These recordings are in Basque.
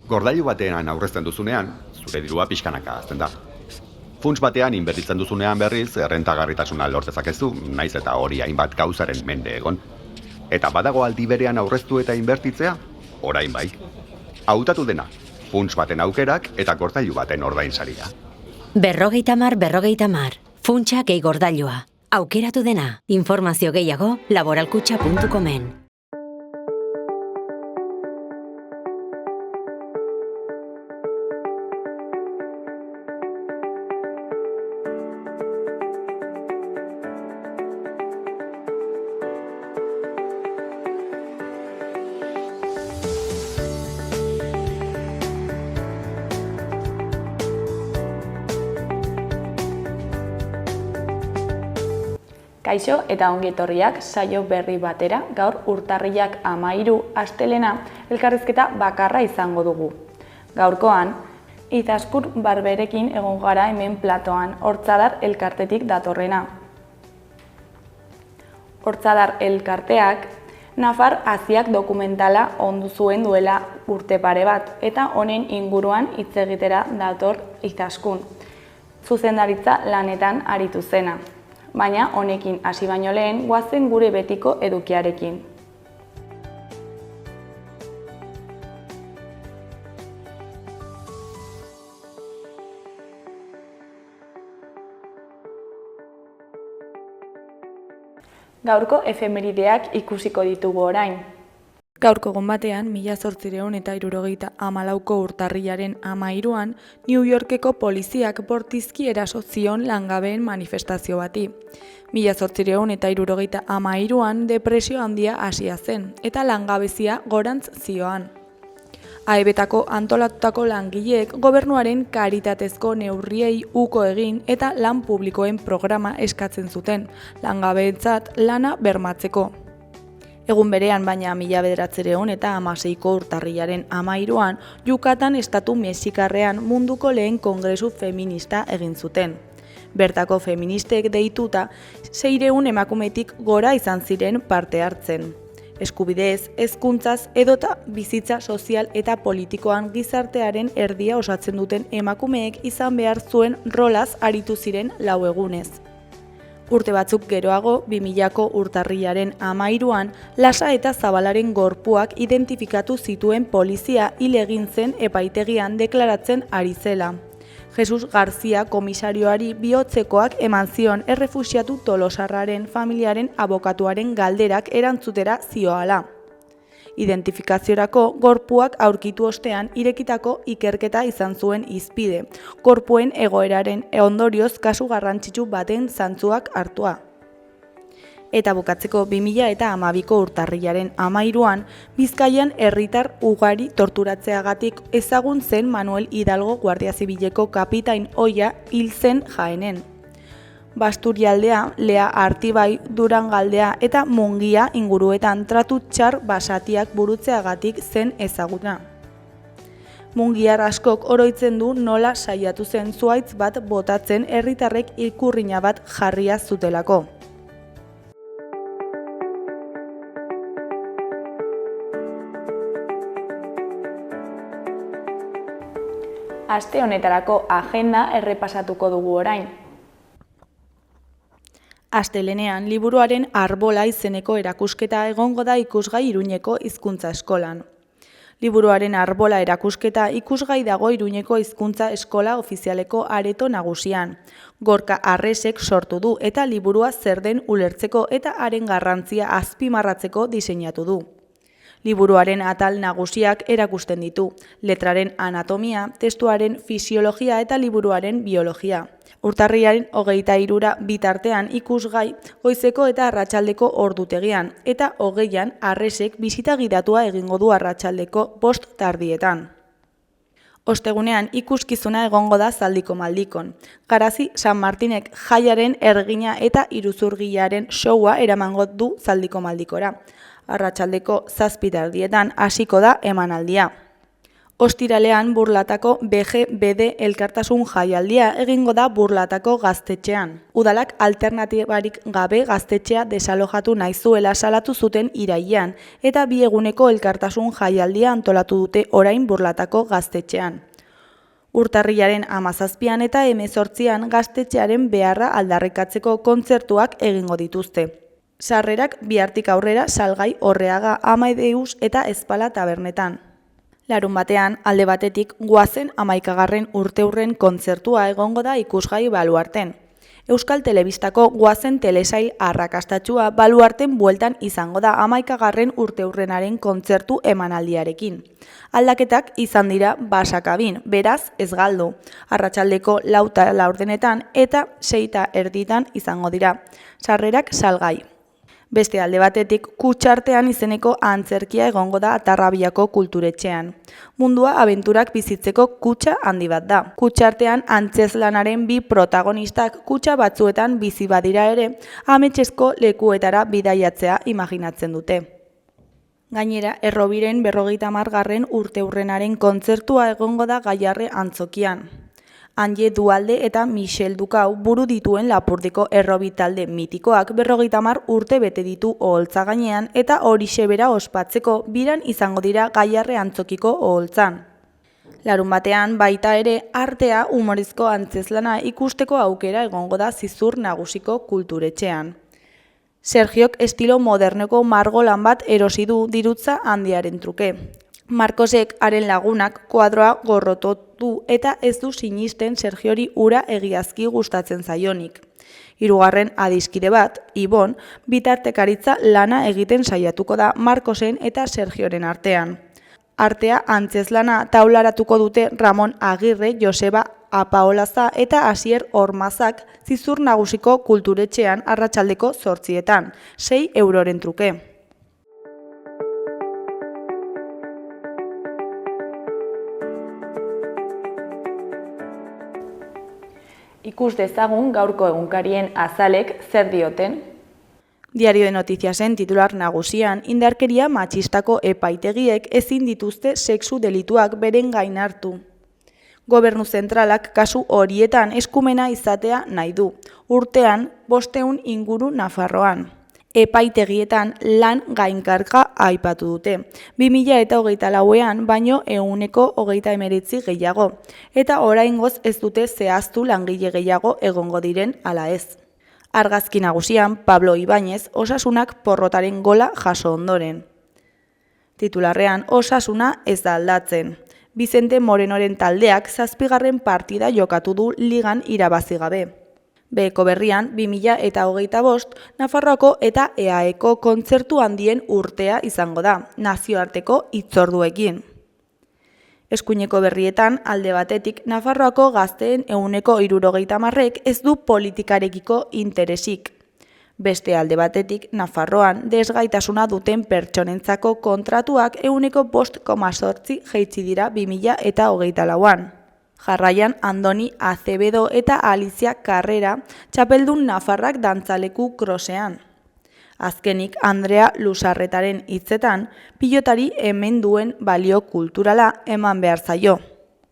Gordailu batean aurrezten duzunean, zure dirua pixkanaka hazten da. Funts batean inbertitzen duzunean berriz, errentagarritasuna lor dezakezu, naiz eta hori hainbat gauzaren mende egon. Eta badago aldi berean aurreztu eta inbertitzea, orain bai. Hautatu dena, funts baten aukerak eta gordailu baten ordainsaria. 50-50, funtsa gehi gordailua. Aukeratu dena, informazio gehiago laboralkutxa.comen. Kaixo eta ongi etorriak saio berri batera, gaur urtarrilak 13 astelena elkarrizketa bakarra izango dugu. Gaurkoan, Idazkur Barberekin egon gara hemen platoan, Hortzadar elkartetik datorrena. Hortzadar elkarteak Nafar Aziak dokumentala ondu zuen duela urte pare bat, eta honen inguruan hitz egitera dator Idazkun. Zuzendaritza lanetan aritu zena. Baina honekin hasi baino lehen goazen gure betiko edukiarekin. Gaurko efemerideak ikusiko ditugu orain. Gaurko egun batean, 1874ko urtarrilaren 13an, New Yorkeko poliziak bortizki eraso zion langabeen manifestazio bati. 1873an depresio handia hasia zen, eta langabezia gorantz zioan. Aebetako antolatutako langileek gobernuaren karitatezko neurriei uko egin eta lan publikoen programa eskatzen zuten, langabeentzat lana bermatzeko. Egun berean baina 1916ko urtarrilaren 13an, Yukatan estatu mexikarrean munduko lehen kongresu feminista egin zuten. Bertako feministek deituta 600 emakumetik gora izan ziren parte hartzen. Eskubidez, hezkuntzaz edota bizitza sozial eta politikoan gizartearen erdia osatzen duten emakumeek izan behar zuen rolaz aritu ziren 4 egunez. Urte batzuk geroago, 2000ko urtarrilaren 13an, Lasa eta Zabalaren gorpuak identifikatu zituen polizia hil egin zen epaitegian deklaratzen ari zela. Jesus Garzia komisarioari bihotzekoak eman zion errefuxiatu tolosarraren familiaren abokatuaren galderak erantzutera zioala. Identifikaziorako gorpuak aurkitu ostean irekitako ikerketa izan zuen hizpide, gorpuen egoeraren ondorioz kasu garrantzitsu baten zantzuak hartua. Eta bukatzeko 2012ko urtarrilaren 13an, Bizkaian herritar ugari torturatzeagatik ezagun zen Manuel Hidalgo Guardia Zibileko kapitain ohia hil zen Jaenen. Basturialdea, Lea Artibai, Durangaldea eta Mungia inguruetan tratu txar basatiak burutzeagatik zen ezaguna. Mungiar askok oroitzen du nola saiatu zen zuhaitz bat botatzen herritarrek ikurrina bat jarria zutelako. Aste honetarako agenda errepasatuko dugu orain. Astelenean, liburuaren Arbola izeneko erakusketa egongo da ikusgai Iruñeko hizkuntza eskolan. Liburuaren Arbola erakusketa ikusgai dago Iruñeko hizkuntza eskola ofizialeko areto nagusian. Gorka Arresek sortu du eta liburua zer den ulertzeko eta haren garrantzia azpimarratzeko diseinatu du. Liburuaren atal nagusiak erakusten ditu, letraren anatomia, testuaren fisiologia eta liburuaren biologia. Urtarrilaren 23ra bitartean ikusgai goizeko eta arratsaldeko ordutegian, eta 20an Arresek bisita gidatua egingo du arratsaldeko 5 tardietan. Ostegunean ikuskizuna egongo da Zaldiko Maldikon. Garazi San Martinek jaiaren ergina eta iruzurgiaren showa eramango du Zaldiko Maldikora. Arratsaldeko 7 tardietan hasiko da emanaldia. Ostiralean Burlatako BGBD elkartasun jaialdia egingo da Burlatako gaztetxean. Udalak alternatibarik gabe gaztetxea desalojatu nahi zuela salatu zuten irailean eta 2 eguneko elkartasun jaialdia antolatu dute orain Burlatako gaztetxean. Urtarrilaren 17an eta 18an gaztetxearen beharra aldarrikatzeko kontzertuak egingo dituzte. Sarrerak bihartik aurrera Salgai, Orreaga, Amadeus eta Ezpala tabernetan. Larunbatean, alde batetik, Goazen 11. urteurren kontzertua egongo da ikusgai Baluarten. Euskal Telebistako Goazen telesail arrakastatxua Baluarten bueltan izango da 11. urteurrenaren kontzertu emanaldiarekin. Aldaketak izan dira basakabin, beraz ez galdu. Arratsaldeko 4:00 eta 6:30 izango dira. Sarrerak Salgai. Beste alde batetik, Kutxartean izeneko antzerkia egongo da Atarrabiako kulturetxean. Mundua abenturak bizitzeko kutxa handi bat da. Kutxartean antzezlanaren 2 protagonistak kutxa batzuetan bizi badira ere, ametsesko lekuetara bidaiatzea imaginatzen dute. Gainera, Errobiren 50. urteurrenaren kontzertua egongo da Gaiarre antzokian. Anje Dualde eta Michel Dukau buru dituen Lapurdiko errobi talde mitikoak 50 urte bete ditu oholtza gainean eta horixe bera ospatzeko biran izango dira Gaiarre antzokiko oholtzan. Larunbatean baita ere artea humorizko antzezlana ikusteko aukera egongo da Zizur Nagusiko kulturetxean. Sergiok estilo moderneko margolan bat erosi du dirutza handiaren truke. Markosek haren lagunak kuadroa gorrototu eta ez du sinisten Sergiori ura egiazki gustatzen zaionik. 3. adiskide bat, Ibon, bitartekaritza lana egiten saiatuko da Markosen eta Sergioren artean. Artea antzezlana taularatuko dute Ramon Agirre, Joseba Apaolaza eta Asier Ormazak Zizur Nagusiko kulturetxean arratsaldeko 8:00, 6 euroren truke. Ikus dezagun gaurko egunkarien azalek zer dioten. Diario de Noticiasen titular nagusian, indarkeria matxistako epaitegiek ezin dituzte sexu delituak beren gain hartu. Gobernu zentralak kasu horietan eskumena izatea nahi du. Urtean 500 inguru Nafarroan. Epaitegietan lan gainkarga aipatu dute. 2024ean baino 129 gehiago. Eta oraingoz ez dute zehaztu langile gehiago egongo diren ala ez. Argazki nagusian Pablo Ibáñez Osasunak porrotaren gola jaso ondoren. Titularrean Osasuna ez da aldatzen. Vicente Morenoren taldeak 7. partida jokatu du ligan irabazi gabe. Beheko berrian, 2025, Nafarroako eta EAEko kontzertu handien urtea izango da, nazioarteko hitzorduekin. Eskuineko berrietan, alde batetik, Nafarroako gazteen 70%ek ez du politikarekiko interesik. Beste alde batetik, Nafarroan desgaitasuna duten pertsonentzako kontratuak 5,8 jaitsi dira 2024an. Jarraian Andoni Acevedo eta Alicia Carrera txapeldun nafarrak dantzaleku krosean. Azkenik Andrea Lusarretaren hitzetan, pilotari hemen duen balio kulturala eman behar zaio.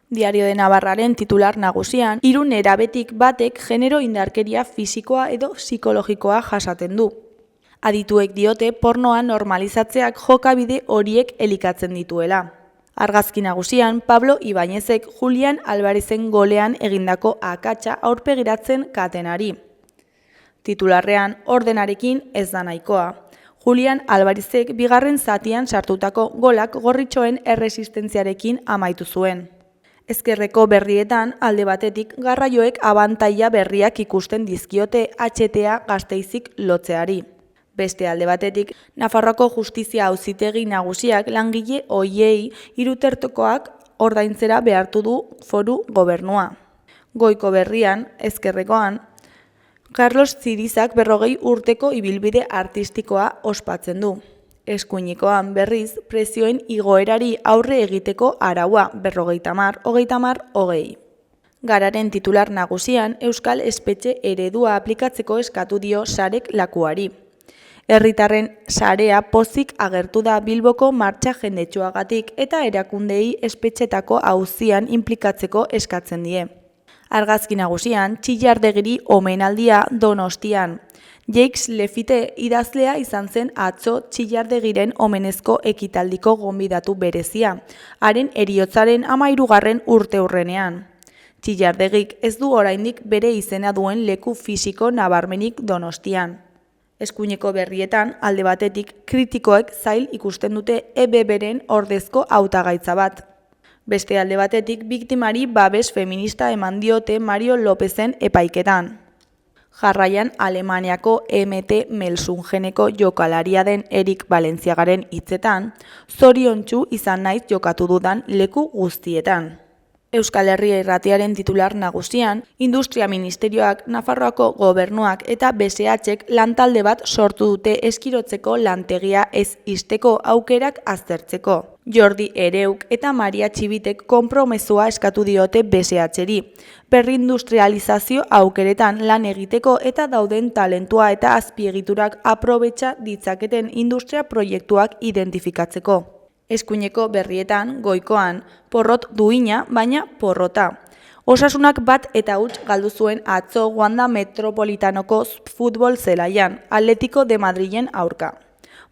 Diario de Navarraren titular nagusian, 3 nerabetik batek genero indarkeria fisikoa edo psikologikoa jasaten du. Adituek diote pornoa normalizatzeak jokabide horiek elikatzen dituela. Argazki nagusian, Pablo Ibáñezek Julian Alvarezen golean egindako akatsa aurpegiratzen katenari. Titularrean, ordenarekin ez da nahikoa. Julian Alvarezek bigarren zatian sartutako golak gorritxoen erresistentziarekin amaitu zuen. Ezkerreko berrietan, alde batetik, garraioek abantaila berriak ikusten dizkiote HTA Gasteizik lotzeari. Beste alde batetik, Nafarroako justizia auzitegi nagusiak langile hoiei 3 tertokoak ordaintzera behartu du foru gobernua. Goiko berrian, ezkerrekoan, Carlos Zirizak 40 urteko ibilbide artistikoa ospatzen du. Eskuinikoan berriz, prezioen igoerari aurre egiteko araua 50, 30, 20. Gararen titular nagusian, Euskal Espetxe eredua aplikatzeko eskatu dio Sarek lakuari. Herritarren sarea pozik agertu da Bilboko martxa jendetsuagatik eta erakundei espetxetako auzian inplikatzeko eskatzen die. Argazki nagusian, Txillardegiri omenaldia Donostian. Jeix Lefite idazlea izan zen atzo Txillardegiren omenezko ekitaldiko gonbidatu berezia, haren heriotzaren 13. urteurrenean. Txillardegik ez du oraindik bere izena duen leku fisiko nabarmenik Donostian. Eskuineko berrietan, alde batetik, kritikoek zail ikusten dute EBBren ordezko hautagaitza bat. Beste alde batetik, biktimari babes feminista eman diote Mario Lopezen epaiketan. Jarraian, Alemaniako MT Melsungeneko jokalaria den Erik Balentziagaren hitzetan, zoriontsu izan naiz jokatu dudan leku guztietan. Euskal Herria Irratiaren titular nagusian, Industria Ministerioak, Nafarroako gobernuak eta BSH-ek lantalde bat sortu dute eskirotzeko lantegia ez ixteko aukerak aztertzeko. Jordi Ereuk eta Maria Txibitek konpromezua eskatu diote BSH-eri, berrindustrializazio aukeretan lan egiteko eta dauden talentua eta azpiegiturak aprobetxa ditzaketen industria proiektuak identifikatzeko. Eskuineko berrietan, goikoan, porrot duina, baina porrota. Osasunak bat eta huts galdu zuen atzo Wanda Metropolitanoko futbol zelaian, Atletico de Madrilen aurka.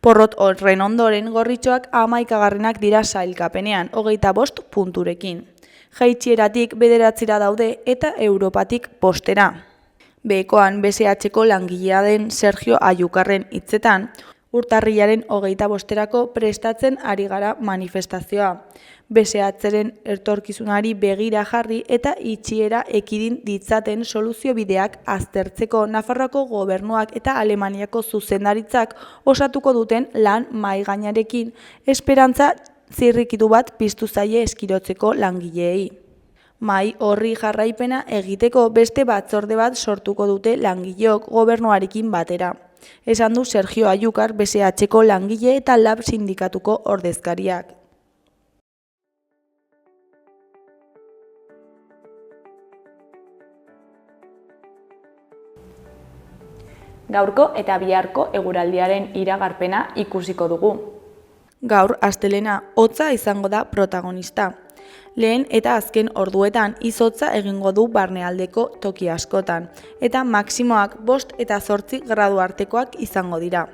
Porrot horren ondoren gorritxoak 11. dira sailkapenean, 25 punturekin. Jaitsieratik 9 daude eta Europatik 5. Behekoan BSH-ko langilea den Sergio Ayukarren hitzetan, urtarrilaren 25. prestatzen ari gara manifestazioa. BSH-ren etorkizunari begira jarri eta itxiera ekidin ditzaten soluzio bideak aztertzeko Nafarroako gobernuak eta Alemaniako zuzendaritzak osatuko duten lan mahaigainarekin esperantza zirrikitu bat piztu zaie eskirotzeko langileei. Mahai horri jarraipena egiteko beste batzorde bat sortuko dute langileok gobernuarekin batera. Esan du Sergio Ayukar BSH-ko langile eta lab sindikatuko ordezkariak. Gaurko eta biharko eguraldiaren iragarpena ikusiko dugu. Gaur, astelena, hotza izango da protagonista. Lehen eta azken orduetan izotza egingo du barnealdeko toki askotan, eta maksimoak 5 eta 8 gradu artekoak izango dira.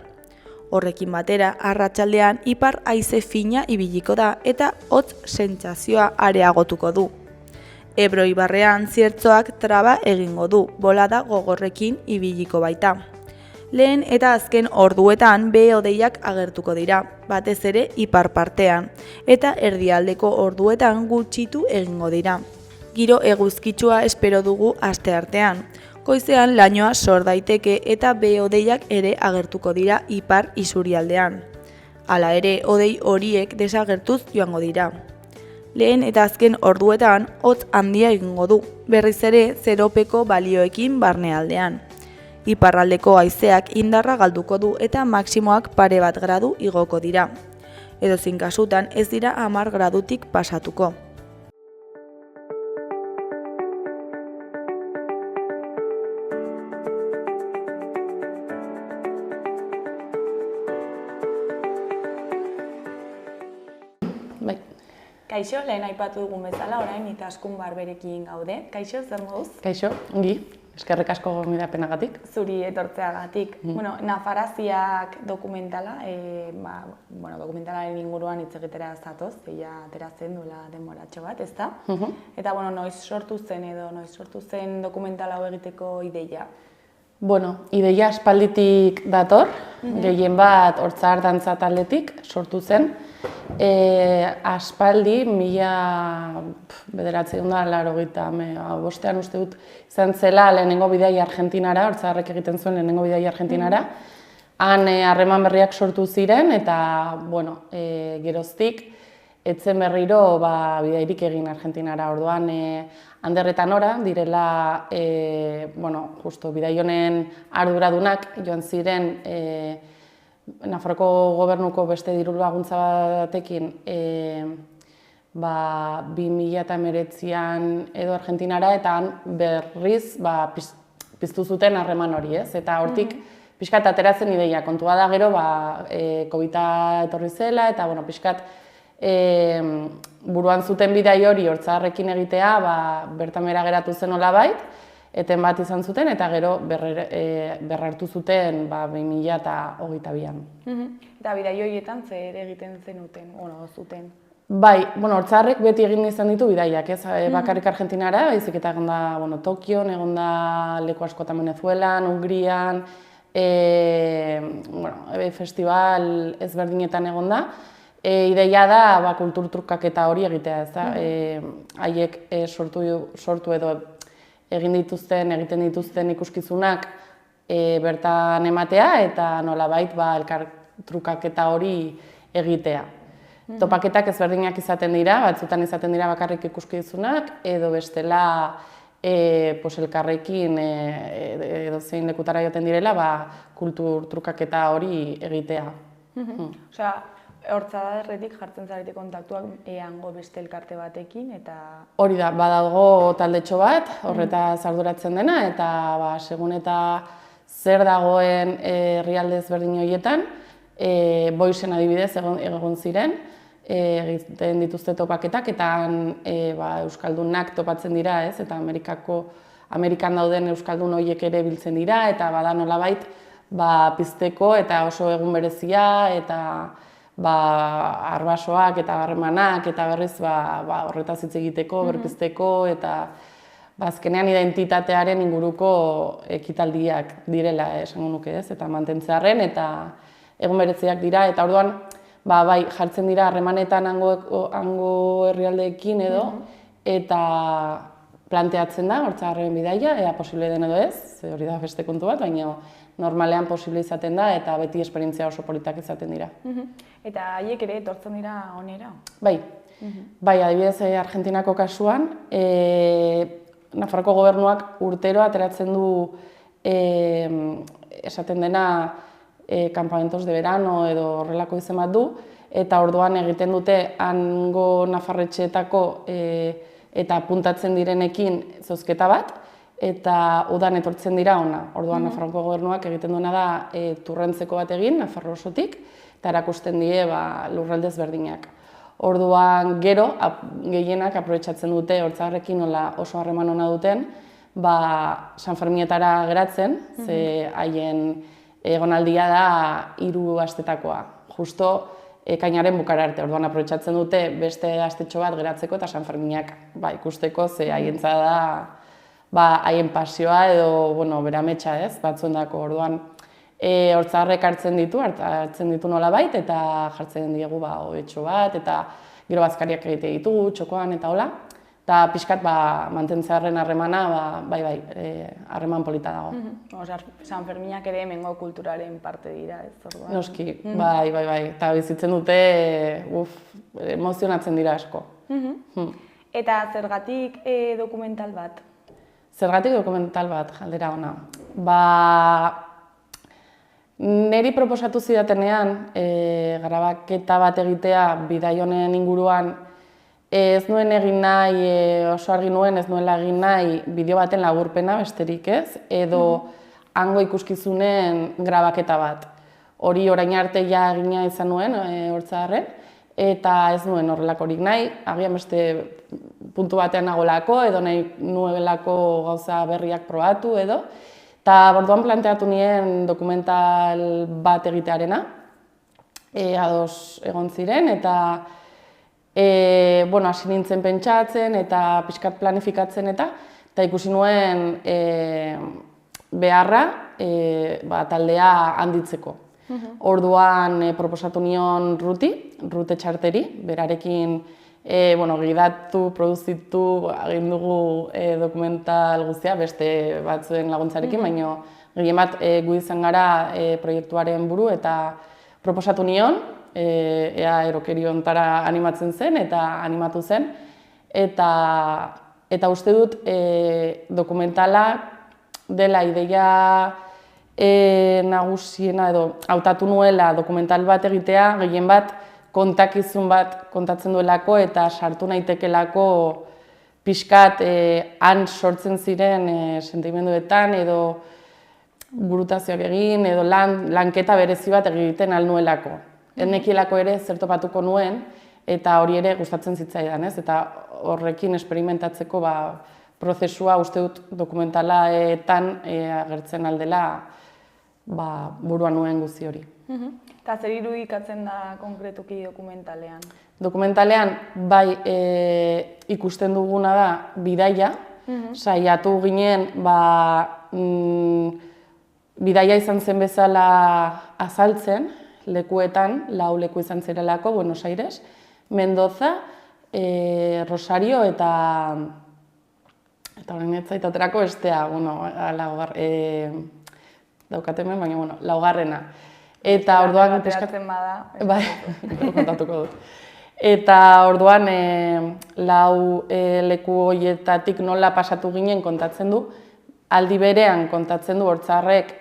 Horrekin batera, arratsaldean ipar haize fina ibiliko da eta hotz sentsazioa areagotuko du. Ebro ibarrean ziertzoak traba egingo du, bolada gogorrekin ibiliko baita. Lehen eta azken orduetan behe-hodeiak agertuko dira, batez ere ipar partean, eta erdialdeko orduetan gutxitu egingo dira. Giro eguzkitsua espero dugu asteartean. Goizean lainoa sor daiteke eta behe-hodeiak ere agertuko dira ipar isurialdean. Hala ere, hodei horiek desagertuz joango dira. Lehen eta azken orduetan hotz handia egingo du, berriz ere zeropeko balioekin barnealdean. Iparraldeko haizeak indarra galduko du eta maksimoak pare bat gradu igoko dira. Edozein kasutan ez dira 10 gradutik pasatuko. Bai. Kaixo, lehen aipatu dugun bezala, orain Itaskun Barberekin gaude. Kaixo, zer moduz? Kaixo, ongi. Eskerrik asko gonbidapenagatik. Zuri etortzeagatik. Nafaraziak dokumentala, dokumentalaren inguruan hitz egitera zatoz, ja ateratzen duela denboratxo bat, ezta? Eta noiz sortu zen dokumental hau egiteko ideia? Ideia aspalditik dator, gehien bat Hortzahar dantza taldetik sortu zen. Aspaldi, 1985 uste dut izan zela lehenengo bidai Argentinara, Hortzaharrek egiten zuen lehenengo bidai Argentinara. Han harreman berriak sortu ziren eta, geroztik, etzen berriro bidairik egin Argentinara. Orduan, Ander eta Nora direla, justo bidai honen arduradunak joan ziren Nafarroko gobernuko beste diru laguntza batekin 2019an edo Argentinara eta han berriz piztu zuten harreman hori, ez? Eta hortik pixkat ateratzen ideia. Kontua da gero, COVID-a etorri zela, eta pixkat buruan zuten bidai hori Hortzadarrekin egitea, bertan bera geratu zen nolabait, eten bat izan zuten, eta gero berrartu zuten 2022an. Eta bidai horietan zer egiten zenuten, zuten? Bai, Hortzadarrek beti egin izan ditu bidaiak, ez bakarrik Argentinara, baizik eta egon da Tokion, egon da leku askotan Venezuelan, Hungrian, festival ezberdinetan egon da. Ideia da kultur trukaketa hori egitea, ez da? Haiek sortu edo egiten dituzten ikuskizunak bertan ematea eta nolabait elkar trukaketa hori egitea. Topaketak ezberdinak izaten dira, batzutan izaten dira bakarrik ikuskizunak edo bestela elkarrekin edo zein lekutara joaten direla kultur trukaketa hori egitea. Osea, Hortzadarretik jartzen zarete kontaktuak hango beste elkarte batekin eta... Hori da, badago taldetxo bat, horretaz arduratzen dena, eta segun eta zer dagoen herrialde ezberdin horietan, Boisen adibidez egon ziren, egiten dituzte topaketak, eta euskaldunak topatzen dira, ez? Eta Amerikan dauden euskaldun horiek ere biltzen dira, eta bada nolabait pizteko eta oso egun berezia, eta arbasoak eta harremanak, eta berriz horretaz hitz egiteko, berpizteko, eta azkenean identitatearen inguruko ekitaldiak direla, esango nuke, ez? Eta mantentzearren, eta egun bereziak dira, eta orduan jartzen dira harremanetan hango herrialdeekin edo, eta planteatzen da Hortzadarren bidaia, ea posible den edo ez, hori da beste kontu bat, baina normalean posible izaten da, eta beti esperientzia oso politak izaten dira. Eta haiek ere etortzen dira onera? Bai, adibidez Argentinako kasuan, Nafarroko gobernuak urtero ateratzen du esaten dena campamentos de verano edo horrelako izen bat du, eta orduan egiten dute hango nafarretxeetako eta puntatzen direnekin zozketa bat, eta udan etortzen dira ona. Orduan Nafarroko gobernuak egiten duena da turrentzeko bat egin, Nafarro osotik, eta erakusten die lurralde ezberdinak. Orduan gero, gehienak aprobetxatzen dute Hortzadarrekin oso harreman ona duten, San Ferminetara geratzen, ze haien egonaldia da 3 astetakoa, justo ekainaren bukara arte. Orduan aprobetxatzen dute beste astetxo bat geratzeko eta San Ferminak ikusteko, ze haientza da haien pasioa edo berametxa, ez, batzuendako. Orduan Hortzadarrek hartzen ditu nolabait, eta jartzen diegu ohetxo bat, eta gero bazkariak egite ditugu, txokoan eta hola. Eta pixkat mantentzearren harremana, harreman polita dago. San Ferminak ere hemengo kulturaren parte dira, ez orduan? Noski, bai. Eta bizitzen dute, emozionatzen dira asko. Eta zergatik dokumental bat? Zergatik dokumental bat, galdera ona. Neri proposatu zidatenean, grabaketa bat egitea bidai honen inguruan, ez nuen egin nahi, oso argi nuen ez nuela egin nahi bideo baten laburpena besterik ez, edo hango ikuskizunen grabaketa bat. Hori orain arte egina izan nuen Hortzadarren, eta ez nuen horrelakorik nahi, agian beste puntu batean nagolako, edo nahi nuelako gauza berriak probatu edo. Eta orduan planteatu nien dokumental bat egitearena, ados egon ziren, eta hasi nintzen pentsatzen eta pixkat planifikatzen eta ikusi nuen beharra taldea handitzeko. Orduan proposatu nion Rute Txarteri, berarekin gidatu, produzitu, egin dugu dokumental guztia, beste batzuen laguntzarekin, baina gehien bat gu izan gara proiektuaren buru eta proposatu nion, ea erokeriotara animatzen zen eta animatu zen. Eta uste dut dokumentala dela ideia nagusiena edo hautatu nuela dokumental bat egitea, gehien bat kontakizun bat kontatzen duelako eta sartu naitekelako pixkat han sortzen ziren sentimenduetan edo burutazioak egin edo lanketa berezi bat egiten alnuelako. Nekielako ere zer topatuko nuen eta hori ere gustatzen zitzaidan, ez? Eta horrekin esperimentatzeko prozesua uste dut dokumentalaetan agertzen aldela buruan nuen guzti hori. Eta zer irudikatzen da konkretuki dokumentalean? Dokumentalean, bai, ikusten duguna da bidaia, saiatu ginen, bidaia izan zen bezala azaltzen, lekuetan, 4 leku izan zirelako, Buenos Aires, Mendoza, Rosario eta orain ez zait aterako bestea, daukat hemen, baina, laugarrena. Eta orduan... Ateratzen bada. Bai, kontatuko dut. Eta orduan 4 leku horietatik nola pasatu ginen kontatzen du, aldi berean kontatzen du Hortzarrek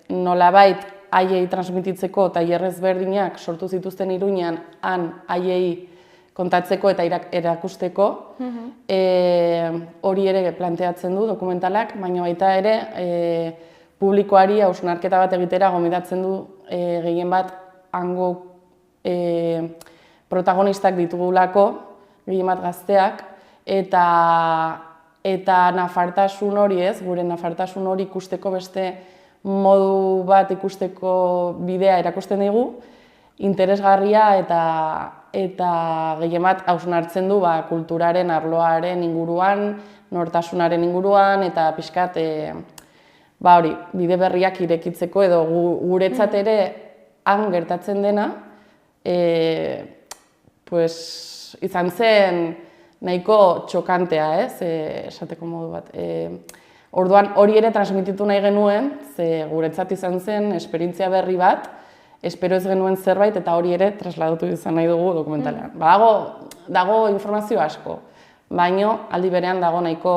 nolabait haiei transmititzeko tailer ezberdinak sortu zituzten Iruñan, han haiei kontatzeko eta erakusteko. Hori ere planteatzen du dokumentalak, baina baita ere publikoari hausnarketa bat egitera gomendatzen du gehien bat hango protagonistak ditugulako, gehien bat gazteak, eta nafartasun hori gure nafartasun hori ikusteko beste modu bat ikusteko bidea erakusten digu, interesgarria eta gehien bat hausnartzen du kulturaren, arloaren inguruan, nortasunaren inguruan, eta pixkat hori, bide berriak irekitzeko edo guretzat ere han gertatzen dena, izan zen nahiko txokantea, esateko modu bat. Orduan hori ere transmititu nahi genuen, ze guretzat izan zen esperientzia berri bat, espero ez genuen zerbait eta hori ere trasladatu izan nahi dugu dokumentalean. Dago informazio asko, baino aldi berean dago nahiko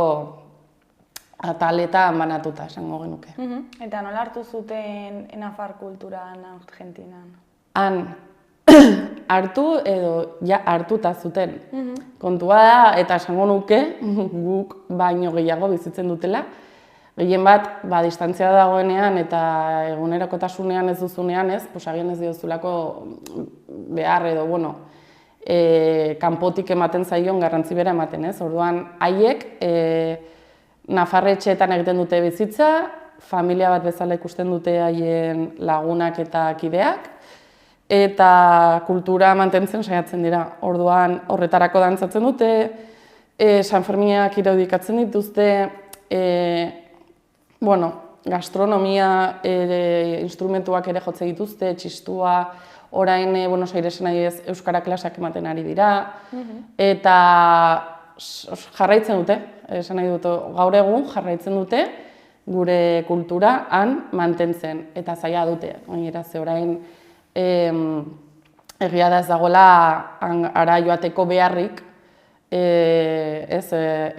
ataletan banatuta, esango genuke. Eta nola hartu zuten nafar kulturan Argentinan? Han hartu edo hartuta zuten. Kontua da, eta esango nuke, guk baino gehiago bizitzen dutela, gehien bat, distantzia dagoenean eta egunerokotasunean ez duzunean agian ez diozulako behar edo, kanpotik ematen zaion garrantzi bera ematen, Orduan, haiek nafarretxeetan egiten dute bizitza, familia bat bezala ikusten dute haien lagunak eta kideak, eta kultura mantentzen saiatzen dira. Orduan, horretarako dantzatzen dute, San Ferminak irudikatzen dituzte, gastronomia instrumentuak ere jotze dituzte, txistua, orain Buenos Airesen euskara klasak ematen ari dira, eta jarraitzen dute, esan nahi dut, gaur egun jarraitzen dute gure kultura han mantentzen, eta zaila dute, gainera ze orain egia da ez dagoela ara joateko beharrik,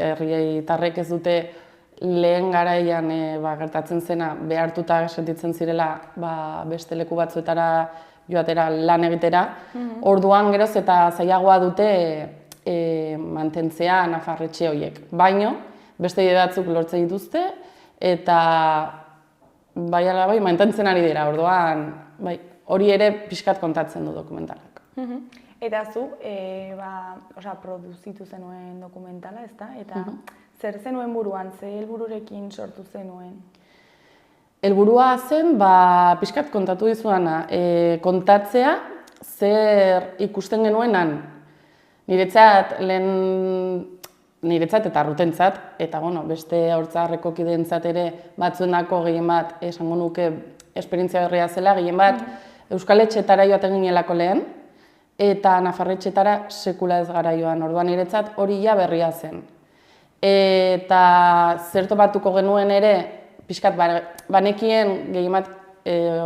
herritarrek ez dute lehen garaian gertatzen zena behartuta sentitzen zirela beste leku batzuetara joatera lan egitera, orduan geroz eta zailagoa dute mantentzea nafarretxe horiek. Baino, beste bide batzuk lortzen dituzte eta bai mantentzen ari dira, orduan hori ere pixkat kontatzen du dokumentalak. Eta zu, produzitu zenuen dokumentala, ezta? Eta zer zenuen buruan, ze helbururekin sortu zenuen? Helburua zen, pixkat kontatu dizudana, kontatzea zer ikusten genuen han. Niretzat eta arrutentzat, eta beste Hortzarreko kideentzat ere batzuenako gehien bat esango nuke esperientzia berria zela, gehien bat Euskal Etxetara joaten ginelako lehen, eta Nafarretxetara sekula ez gara joan, orduan niretzat hori berria zen. Eta zer topatuko genuen ere, pixkat banekien gehien bat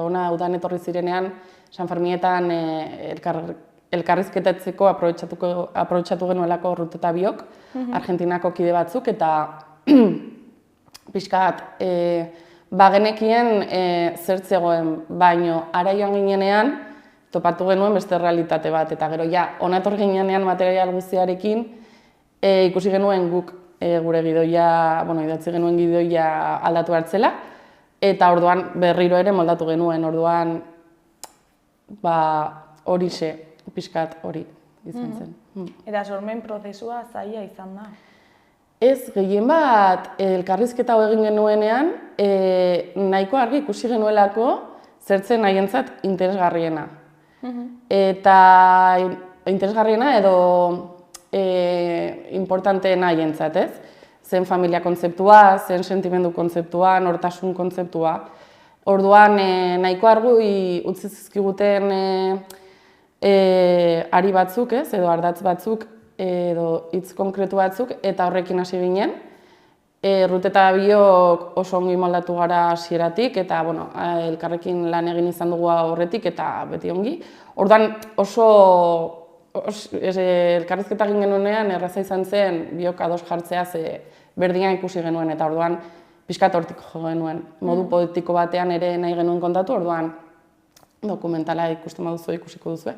ona udan etorri zirenean, San Fermietan elkarrizketatzeko aprobetxatu genuelako Ruteta biok, Argentinako kide batzuk, eta pixkat bagenekien zertzegoen, baino ara joan ginenean topatu genuen beste realitate bat, eta gero ona etorri ginenean material guztiarekin ikusi genuen guk gure gidoia, idatzi genuen gidoia aldatu hartzela, eta orduan berriro ere moldatu genuen, orduan horixe, pixkat hori izan zen. Eta sormen prozesua zaila izan da? Ez, gehien bat, elkarrizketa hau egin genuenean, nahiko argi ikusi genuelako zertzen nahientzat interesgarriena. Eta interesgarriena edo importante nahientzat, ez? Zen familia kontzeptua, zen sentimendu kontzeptua, nortasun kontzeptua. Orduan, nahiko argi utzi zizkiguten ari batzuk, ez? Edo ardatz batzuk, edo hitz konkretu batzuk, eta horrekin hasi ginen. Rut eta biok oso ongi moldatu gara hasieratik, eta elkarrekin lan egin izan dugu horretik, eta beti ongi. Orduan elkarrizketa egin genuenean erraza izan zen biok ados jartzea berdina ikusi genuen, eta orduan pixkat hortik jo genuen. Modu poetiko batean ere nahi genuen kontatu, orduan dokumentala ikusten baduzu ikusiko duzu.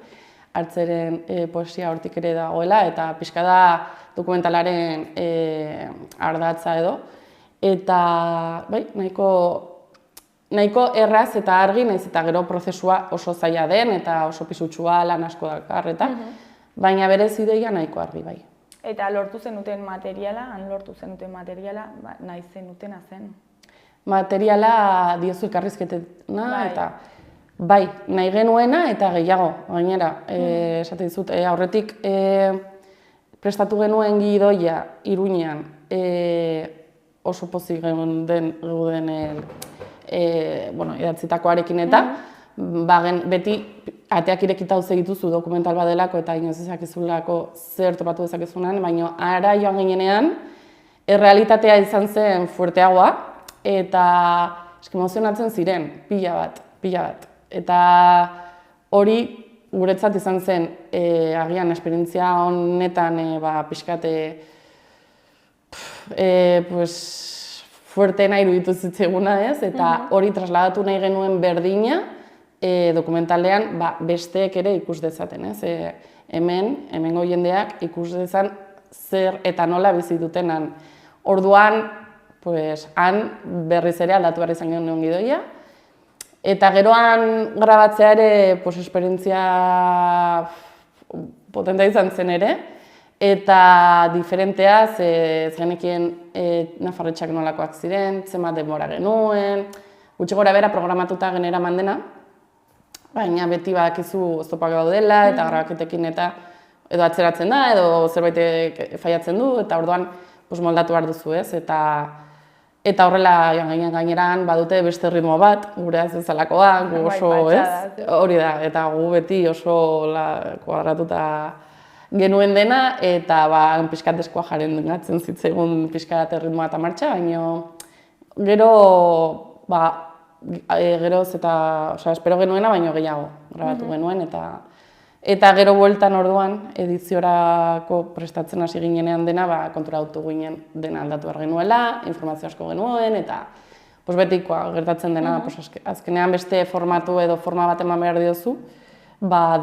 Hartzeren poesia hortik ere dagoela, eta pixka da dokumentalaren ardatza edo. Eta nahiko erraz eta argi, nahiz eta gero prozesua oso zaila den, eta oso pisutsua lan asko dakar, baina berez ideia nahiko argi bai. Eta lortu zenuten materiala, nahi zenutena zen? Materiala diozu elkarrizketena, eta bai, nahi genuena eta gehiago, gainera, esate dizut, aurretik prestatu genuen gidoia Iruñean oso pozik geuden idatzitakoarekin eta beti ateak irekita hau egituzu dokumental badelako eta inoiz ezakizulako zer topatu dezakezunan, baina ara joan ginenean errealitatea izan zen fuerteagoa eta emozionatzen ziren, pila bat. Eta hori guretzat izan zen agian esperientzia honetan pixkate fuerteena iruditu zitzaiguna, ez? Eta hori trasladatu nahi genuen berdina dokumentalean besteek ere ikus dezaten, ez? Hemengo jendeak ikus dezan zer eta nola bizi dutenan. Orduan, han berriz ere aldatu behar izan genuen gidoia. Eta geroan grabatzea ere esperientzia potentea izan zen ere, eta diferentea, ez genekien nafarretxak nolakoak ziren, zenbat denbora genuen, gutxi gora bera programatuta genera mandena, baina beti badakizu oztopak daudela eta grabaketekin eta edo atzeratzen da, edo zerbait faiatzen du, eta orduan moldatu behar duzu, ez? Eta horrela gaineran badute beste ritmo bat, gure azizalakoa, gu oso, ez? Hori da, eta gu beti oso kuadratuta genuen dena, eta pixkat deskoa jaren gatzen zitzaigun pixkat ritmoa eta martxa, baina geroz eta, espero genuena, baina gehiago grabatu genuen, eta gero bueltan orduan, ediziorako prestatzen hasi ginenean dena, konturatu ginen dena aldatu behar genuela, informazio asko genuen, eta betikoa gertatzen dena, azkenean beste formatu edo forma bat eman behar diozu,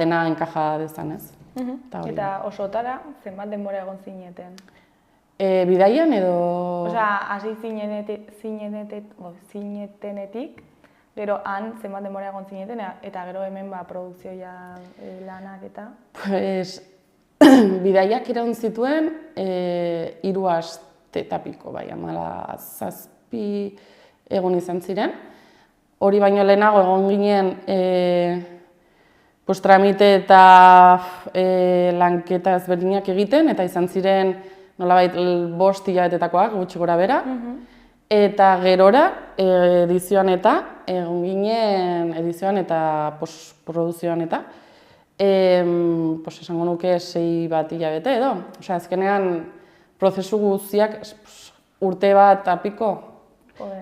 dena enkaja dezan, ez. Eta osotara, zenbat denbora egon zineten? Bidaian edo... hasi zinetenetik, gero han zenbat denbora egon zineten, eta gero hemen produkzioa lanak eta? Bidaiak iraun zituen 3 aste eta piko, 17 egun izan ziren. Hori baino lehenago egon ginen tramite eta lanketa ezberdinak egiten, eta izan ziren nolabait 5 hilabetetakoak gutxi gora bera. Eta gerora, edizioan eta, egon ginen edizioan eta postproduzioan eta, esango nuke 6 bat hilabete edo. Azkenean, prozesu guztiak urte bat apiko.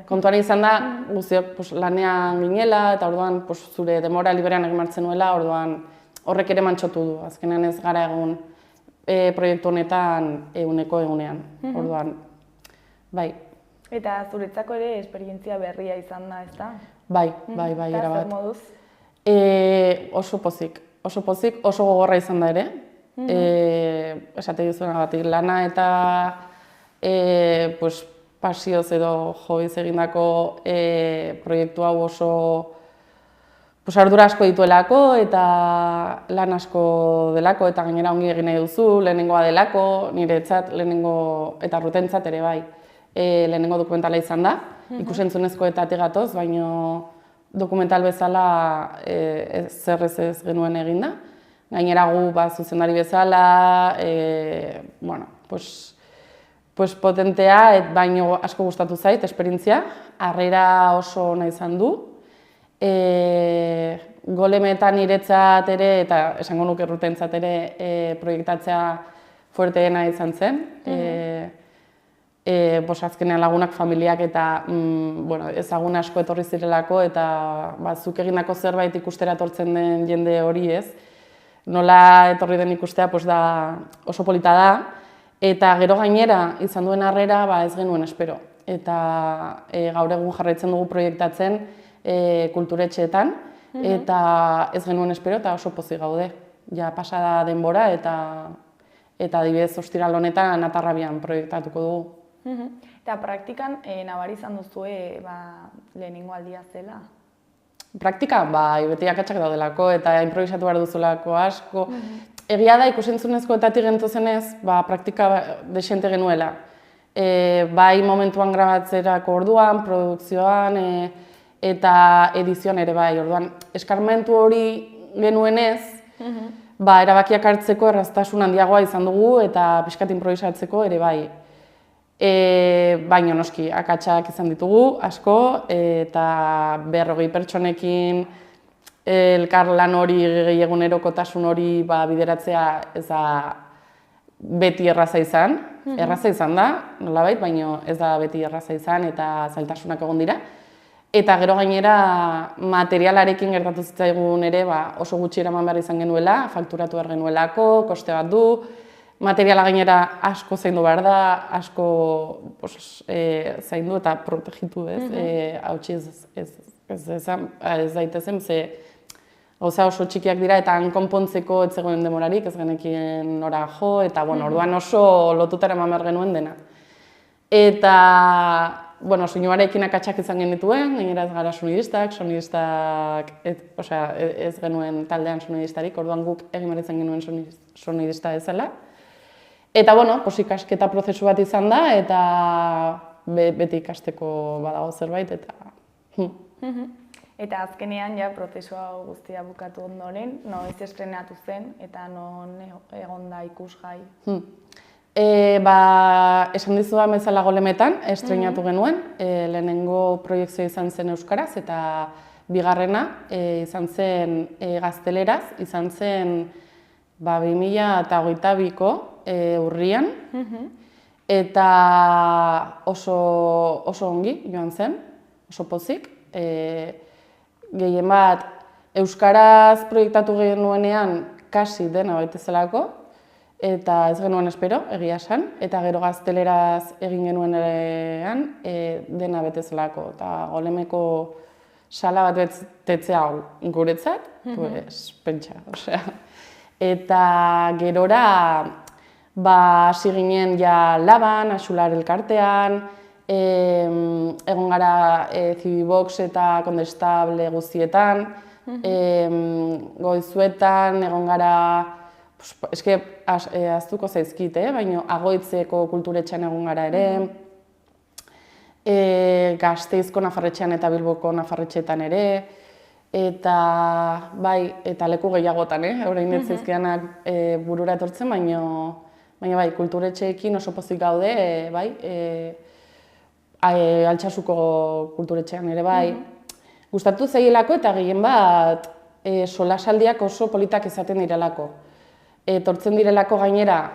Kontuan izan da, guztiok lanean ginela, eta orduan zure demora liberean egin martzen nuela, orduan horrek ere mantxotu du. Azkenean ez gara egun proiektu honetan egunean, orduan, bai. Eta zuretzako ere esperientzia berria izan da, ezta? Bai, erabat. Eta zer moduz? Oso pozik, oso gogorra izan da ere. Esate duzuen agatik, lana eta pues, pasioz edo joiz egindako proiektu hau oso pues, ardura asko dituelako eta lan asko delako eta gainera ongi egin nahi duzu, lehenengoa delako, niretzat lehenengo eta rutentzat ere bai. Lehenengo dokumentala izan da, ikusentzunezkoetatik gatoz, baina dokumental bezala zer ez genuen eginda. Gainera gu zuzendari bezala, bueno, pues potentea, baino asko gustatu zait, esperientzia. Harrera oso ona izan du. Golemetan niretzat ere, eta esango nuke rutentzat ere, proiektatzea fuerteena izan zen. Azkenean lagunak, familiak eta ezagun asko etorri zirelako eta zuk egindako zerbait ikustera etortzen den jende hori ez. Nola etorri den ikustea da oso polita da eta gero gainera izan duen harrera ez genuen espero. Eta gaur egun jarraitzen dugu proiektatzen kulturetxeetan eta ez genuen espero eta oso pozik gaude. Ja pasada denbora eta adibidez ostiral honetan Atarrabian proiektatuko dugu. Eta praktikan nabari izan duzue lehenengo aldia zela? Praktikan, beti akatsak daudelako eta improvisatu behar duzulako asko. Egia da ikusentzunezkoetatik gentozenez, praktika desente genuela. Bai momentuan grabatzerako orduan, produkzioan eta edizioan ere bai. Orduan, eskarmentu hori genuenez, erabakiak hartzeko erraztasun handiagoa izan dugu eta pixkat improvisatzeko ere bai. Baina noski, akatsak izan ditugu asko eta 40 pertsonekin elkar lan hori egunerokotasun hori bideratzea ez da beti erraza izan. Erraza izan da, nolabait, baina ez da beti erraza izan eta zailtasunak egon dira. Eta gero gainera materialarekin gertatu zitzaigun ere oso gutxi eraman behar izan genuela, fakturatu behar genuelako, koste bat du. Materiala gainera asko zaindu behar da, asko zaindu eta protegitu ez. Hautsi ez daitezen, ze gauza oso txikiak dira eta konpontzeko ez zegoen demorarik, ez genekien nora jo, eta orduan oso lotutara eman behar genuen dena. Eta soinuarekin akatsak izan genituen, gainera ez gara sonidistak, ez genuen taldean sonidistarik, orduan guk egin behar izan genuen sonidista ezela. Eta, ikasketa prozesu bat izan da, eta beti ikasteko badago zerbait, eta... Eta azkenean, prozesua guztia bukatu ondoren, noiz estrenatu zen, eta non egon da ikusgai? Esan dizudan bezala Golemetan, estrenatu genuen, lehenengo proiektzioa izan zen euskaraz, eta bigarrena izan zen gazteleraz, izan zen 2022ko urrian, eta oso ongi joan zen, oso pozik. Gehien bat, euskaraz proiektatu genuenean kasi dena baitezelako, eta ez genuen espero, egia esan, eta gero gazteleraz egin genuenean dena betezelako. Eta Golemeko sala bat betetzea hau guretzat, pentsa, osea. Eta gerora hasi ginen Laban, Axular elkartean, egon gara Cibibox eta Kondestable guztietan, Goizuetan, egon gara, eske aztuko zaizkit, baina Agoitzeko kulturetxean egon gara ere, Gasteizko Nafarretxean eta Bilboko Nafarretxeetan ere, eta leku gehiagotan, orain ez zaizkidanak burura etortzen, baina kulturetxeekin oso pozik gaude, Altsasuko kulturetxean ere bai. Gustatu zaielako eta gehien bat solasaldiak oso politak izaten direlako. Etortzen direlako gainera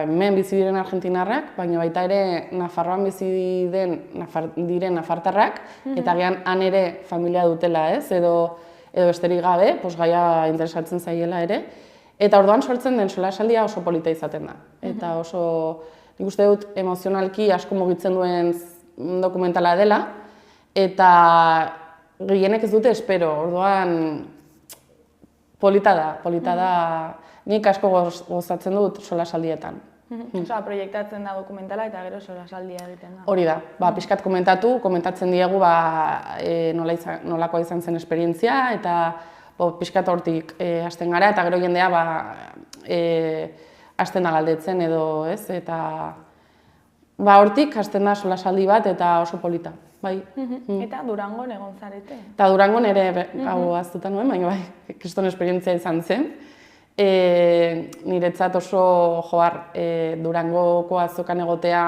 hemen bizi diren argentinarrak, baina baita ere Nafarroan bizi diren nafartarrak, eta gian han ere familia dutela ez, edo besterik gabe, gaia interesatzen zaiela ere. Eta orduan sortzen den solasaldia oso polita izaten da. Eta oso, nik uste dut, emozionalki asko mugitzen duen dokumentala dela, eta gehienek ez dute espero, orduan polita da, nik asko gozatzen dut solasaldietan. Osea, proiektatzen da dokumentala eta gero solasaldia egiten da. Hori da, pixkat komentatzen diegu nolakoa izan zen esperientzia, eta pixkat hortik hasten gara, eta gero jendea hasten da galdetzen edo, ez, eta hortik hasten da solasaldi bat eta oso polita, bai. Eta Durangon egon zarete? Eta Durangon ere, hau aztuta nuen, baina bai, kriston esperientzia izan zen. Niretzat oso Durangoko azokan egotea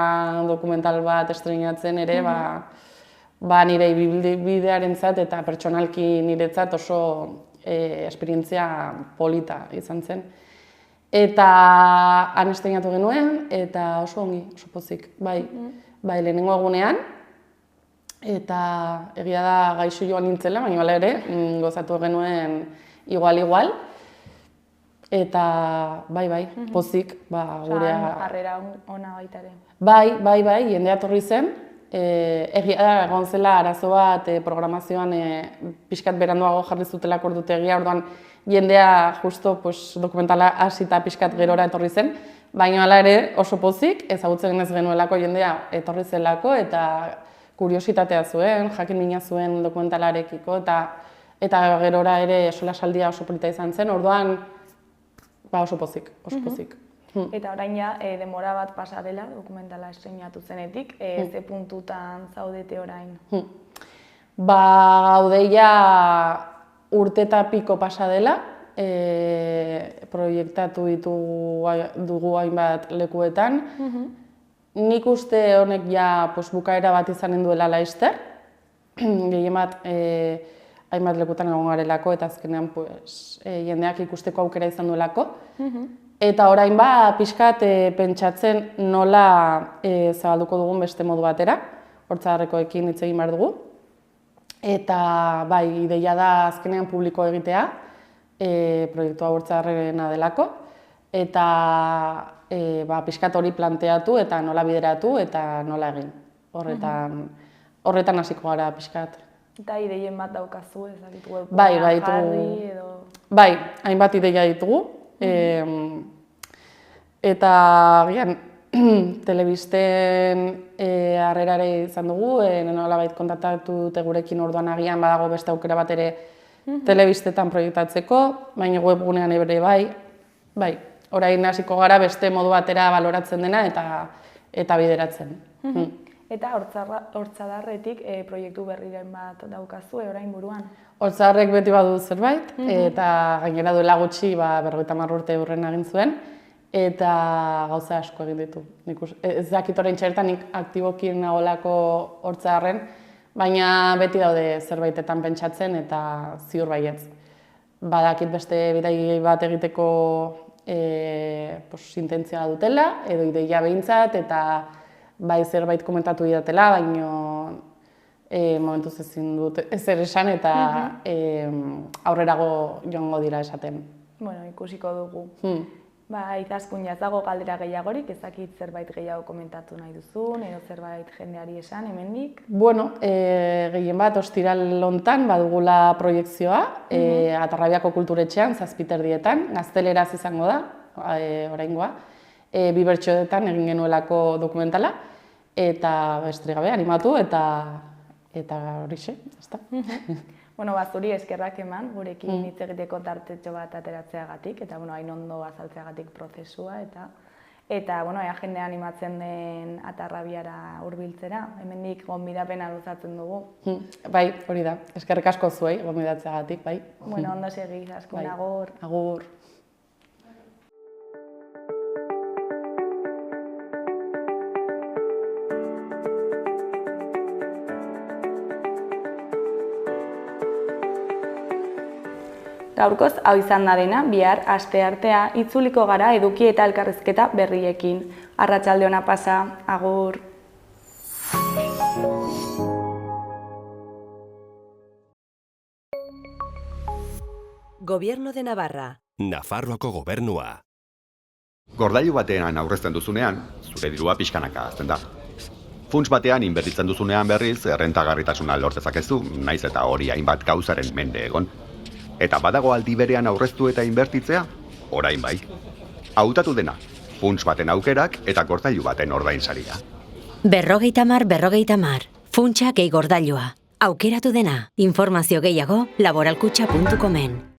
dokumental bat estreinatzen ere, nire bidearentzat eta pertsonalki niretzat oso esperientzia polita izan zen. Eta han estreinatu genuen, eta oso ongi, oso pozik, bai, lehenengo egunean. Eta egia da gaixo joan nintzela, baina ere, gozatu genuen igual. Eta bai, pozik, gurea... Harrera ona baita ere. Bai, jendea etorri zen. Egia da, egon zela arazo bat programazioan pixkat beranduago jarri zutelako ordutegia, orduan jendea justo dokumentala hasi eta pixkat gerora etorri zen, baina hala ere oso pozik, ezagutzen ez genuelako jendea etorri zelako eta kuriositatea zuen, jakin mina zuen dokumentalarekiko eta gerora ere solasaldia oso polita izan zen, orduan oso pozik. Eta orain ja, denbora bat pasa dela dokumentala estreinatu zenetik, ze puntutan zaudete orain? Gaudeia urte eta piko pasa dela, proiektatu dugu hainbat lekuetan. Nik uste honek ja bukaera bat izanen duela laster, gehien bat hainbat lekuetan egon garelako eta azkenean jendeak ikusteko aukera izan duelako. Eta orain pixkat pentsatzen nola zabalduko dugun beste modu batera, Hortzadarrekoekin hitz egin behar dugu. Eta ideia da azkenean publiko egitea, proiektua Hortzadarrena delako, eta pixkat hori planteatu eta nola bideratu eta nola egin. Horretan hasiko gara pixkat. Eta ideien bat daukazu, ezakit webgunean Bai, jarri edo... Bai, hainbat ideia ditugu. Eta gian, telebisten harrerare izan dugu, nolabait kontaktatu dute gurekin orduan agian badago beste aukera bat ere telebistetan proiektatzeko, baina webgunean ere bai, orain hasiko gara beste modu batera baloratzen dena eta bideratzen. Eta Hortzadarretik proiektu berriren bat daukazu orain buruan? Hortzadarrek beti badu zerbait, eta gainera duela gutxi 50 urte hurren egin zuen, eta gauza asko egin ditu. Ez dakit orain txertan nik aktibokin nagolako Hortzadarren, baina beti daude zerbaitetan pentsatzen eta ziur baietz. Badakit beste bidai bat egiteko intentzioa dutela, edo ideia behintzat, eta bai zerbait komentatu didatela, baina momentuz ezin dut ezer esan eta aurrerago joango dira esaten. Bueno, ikusiko dugu. Izaskun jazago galdera gehiagorik, ezakit zerbait gehiago komentatu nahi duzun, edo zerbait jendeari esan, hemendik? Bueno, gehien bat, ostiral hontan badugula proiekzioa, Atarrabiako Kulturetxean, 7:30, gazteleraz izango da, oraingoa, 2 bertsioetan egin genuelako dokumentala, eta besterik gabe animatu eta horixe, ezta. Bueno, zuri eskerrak eman, gurekin hitz egiteko tartetxo bat ateratzeagatik, eta hain ondo azaltzeagatik prozesua, eta jendea animatzen den Atarrabiara hurbiltzera, hemendik gonbidapena luzatzen dugu. Bai, hori da, eskerrik asko zuei gonbidatzeagatik, bai. Bueno, ondo segi, Izaskun, agur. Agur. Gaurkoz hau izan da dena, bihar asteartea itzuliko gara eduki eta elkarrizketa berriekin. Arratsalde ona pasa, agur. Gobierno de Navarra. Nafarroako gobernua. Gordailu batean aurrezten duzunean, zure dirua pixkanaka hazten da. Funts batean inbertitzen duzunean berriz, errentagarritasuna lortezakezu, naiz eta hori hainbat gauzaren mende egon. Eta badago aldi berean aurreztu eta inbertitzea, orain bai. Hautatu dena, funts baten aukerak eta gordailu baten ordainsaria. 50-50, funtsa gehi gordailua. Aukeratu dena. Informazio gehiago laboralkutxa.comen.